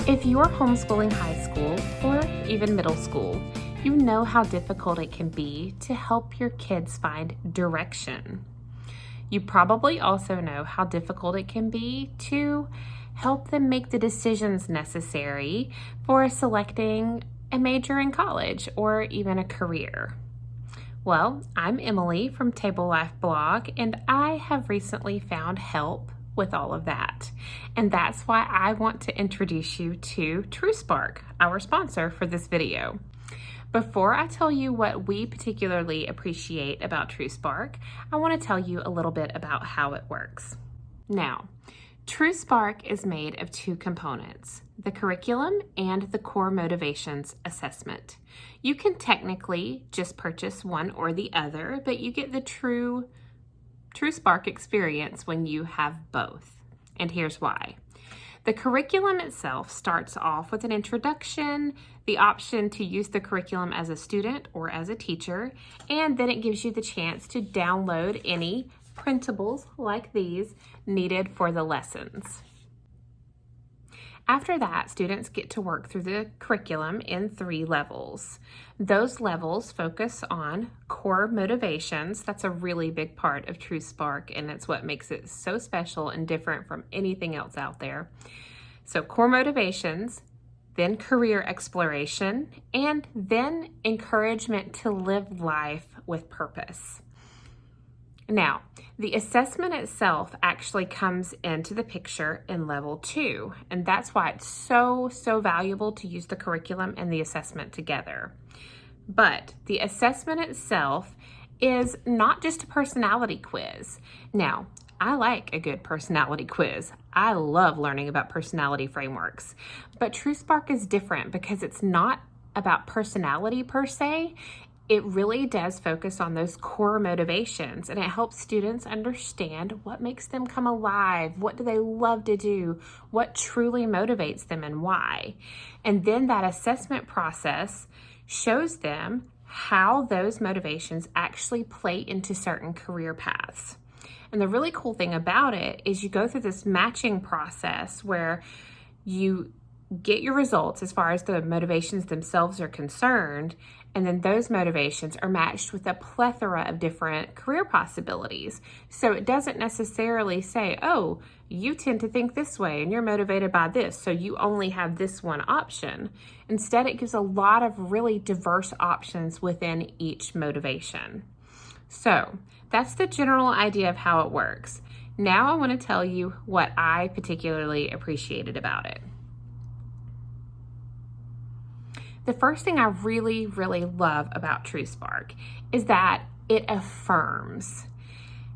If you're homeschooling high school or even middle school, you know how difficult it can be to help your kids find direction. You probably also know how difficult it can be to help them make the decisions necessary for selecting a major in college or even a career. Well, I'm Emily from Table Life Blog, and I have recently found help with all of that. And that's why I want to introduce you to TruSpark, our sponsor for this video. Before I tell you what we particularly appreciate about TruSpark, I want to tell you a little bit about how it works. Now, TruSpark is made of two components, the curriculum and the core motivations assessment. You can technically just purchase one or the other, but you get the TruSpark experience when you have both. And here's why. The curriculum itself starts off with an introduction, the option to use the curriculum as a student or as a teacher, and then it gives you the chance to download any printables like these needed for the lessons. After that, students get to work through the curriculum in 3 levels. Those levels focus on core motivations. That's a really big part of TruSpark, and it's what makes it so special and different from anything else out there. So core motivations, then career exploration, and then encouragement to live life with purpose. Now, the assessment itself actually comes into the picture in level 2, and that's why it's so valuable to use the curriculum and the assessment together. But the assessment itself is not just a personality quiz. Now, I like a good personality quiz. I love learning about personality frameworks, but TruSpark is different because it's not about personality per se. It really does focus on those core motivations, and it helps students understand what makes them come alive, what do they love to do, what truly motivates them and why. And then that assessment process shows them how those motivations actually play into certain career paths. And the really cool thing about it is you go through this matching process where you get your results as far as the motivations themselves are concerned, and then those motivations are matched with a plethora of different career possibilities. So it doesn't necessarily say, oh, you tend to think this way and you're motivated by this, so you only have this one option. Instead, it gives a lot of really diverse options within each motivation. So that's the general idea of how it works. Now I want to tell you what I particularly appreciated about it. The first thing I really love about TruSpark is that it affirms.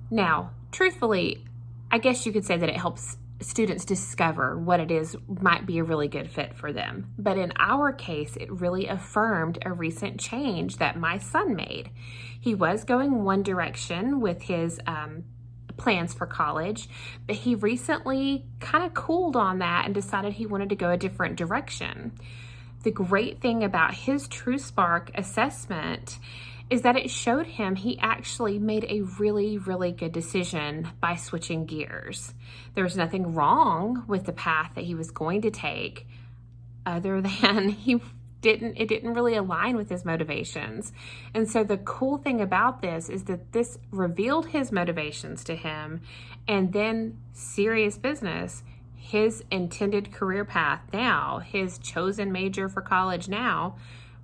Now, truthfully, I guess you could say that it helps students discover what it is might be a really good fit for them. But in our case, it really affirmed a recent change that my son made. He was going one direction with his plans for college, but he recently kind of cooled on that and decided he wanted to go a different direction. The great thing about his TruSpark assessment is that it showed him he actually made a really good decision by switching gears. There was nothing wrong with the path that he was going to take other than it didn't really align with his motivations. And so the cool thing about this is that this revealed his motivations to him, and then serious business, his intended career path now, his chosen major for college now,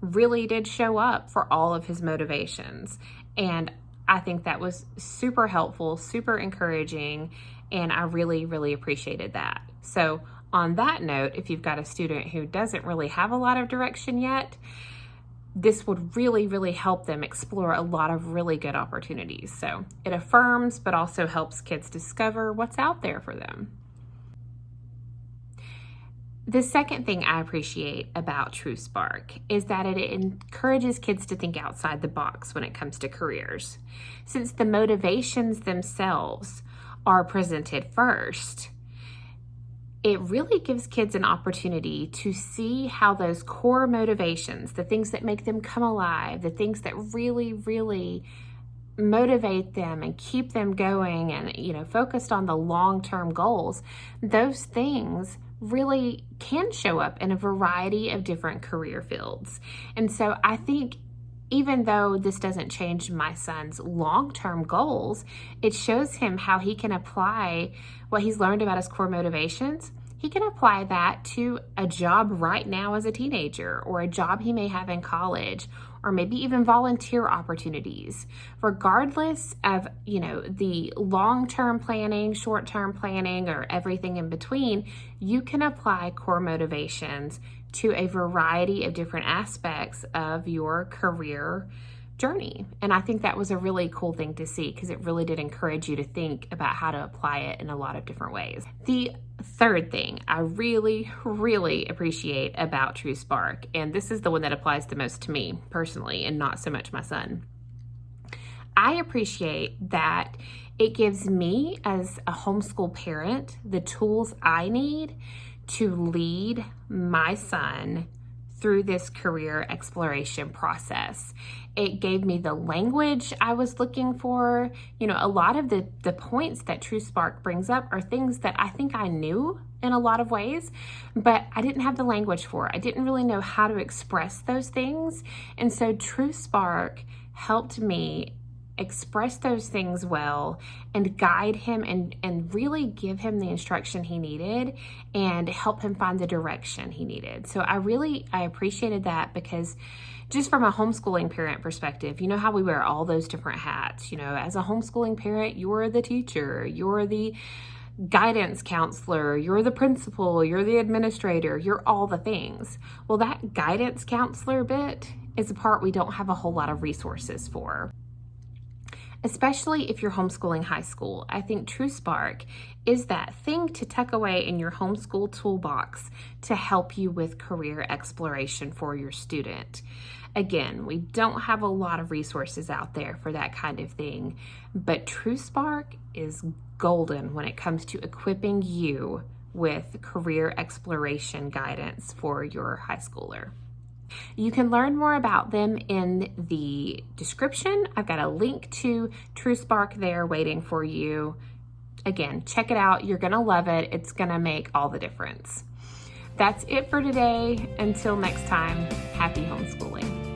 really did show up for all of his motivations. And I think that was super helpful, super encouraging, and I really appreciated that. So on that note, if you've got a student who doesn't really have a lot of direction yet, this would really help them explore a lot of really good opportunities. So it affirms, but also helps kids discover what's out there for them. The second thing I appreciate about TruSpark is that it encourages kids to think outside the box when it comes to careers. Since the motivations themselves are presented first, it really gives kids an opportunity to see how those core motivations, the things that make them come alive, the things that really motivate them and keep them going and, focused on the long-term goals, those things really can show up in a variety of different career fields. And so I think even though this doesn't change my son's long-term goals, it shows him how he can apply what he's learned about his core motivations. He can apply that to a job right now as a teenager, or a job he may have in college, or maybe even volunteer opportunities. Regardless of, the long-term planning, short-term planning, or everything in between, you can apply core motivations to a variety of different aspects of your career journey. And I think that was a really cool thing to see, because it really did encourage you to think about how to apply it in a lot of different ways. The third thing I really, really appreciate about TruSpark, and this is the one that applies the most to me personally and not so much my son, I appreciate that it gives me as a homeschool parent the tools I need to lead my son through this career exploration process. It gave me the language I was looking for. A lot of the points that TruSpark brings up are things that I think I knew in a lot of ways, but I didn't have the language for. I didn't really know how to express those things. And so TruSpark helped me express those things well and guide him and really give him the instruction he needed and help him find the direction he needed. So I appreciated that, because just from a homeschooling parent perspective, you know how we wear all those different hats. As a homeschooling parent, you're the teacher, you're the guidance counselor, you're the principal, you're the administrator, you're all the things. Well, that guidance counselor bit is a part we don't have a whole lot of resources for. Especially if you're homeschooling high school, I think TruSpark is that thing to tuck away in your homeschool toolbox to help you with career exploration for your student. Again, we don't have a lot of resources out there for that kind of thing, but TruSpark is golden when it comes to equipping you with career exploration guidance for your high schooler. You can learn more about them in the description. I've got a link to TruSpark there waiting for you. Again, check it out. You're going to love it. It's going to make all the difference. That's it for today. Until next time, happy homeschooling.